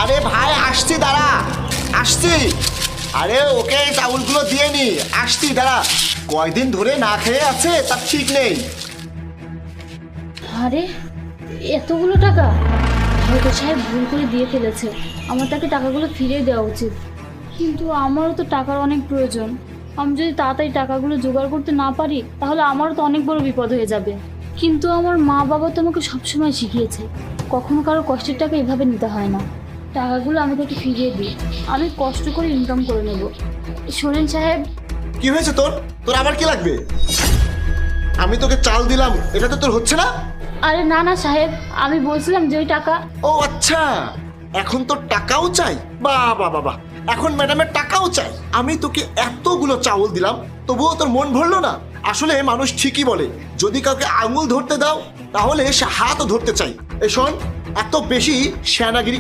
আরে ভাই আসছি, দাঁড়া, আসছি। আরে ওকে চাউলগুলো দিয়ে নি, আসছি, দাঁড়া। কয়দিন ধরে না খেয়ে আছে তার ঠিক নেই। আরে এতগুলো টাকা! হয়তো সাহেব ভুল করে দিয়ে ফেলেছে, আমার তাকে টাকাগুলো ফিরিয়ে দেওয়া উচিত। কিন্তু আমারও তো টাকার অনেক প্রয়োজন। আমি যদি তাড়াতাড়ি টাকাগুলো জোগাড় করতে না পারি তাহলে আমারও তো অনেক বড় বিপদ হয়ে যাবে। কিন্তু আমার মা বাবা তো আমাকে সবসময় শিখিয়েছে কখনো কারো কষ্টের টাকা এভাবে নিতে হয় না। টাকাগুলো আমি তাকে ফিরিয়ে দিই, আমি কষ্ট করে ইনকাম করে নেব। শোনেন সাহেব। কি হয়েছে তোর? তোর আবার কি লাগবে? আমি তোকে চাল দিলাম, এটা তো তোর হচ্ছে না। আরে না না সাহেব, আমি বলছিলাম যে ওই টাকা। ও আচ্ছা, এখন তোর টাকাও চাই? বাহ বাহ বাহ বাহ, এখন ম্যাডামের টাকাও চাই। আমি তোকে এতগুলো চাউল দিলাম, তবুও তোর মন ভরলো না। আসলে মানুষ ঠিকই বলে, যদি কাউকে আঙুল ধরতে দাও তাহলে সে হাতও ধরতে চাই। এ শোন, এত বেশি শ্যানাগিরি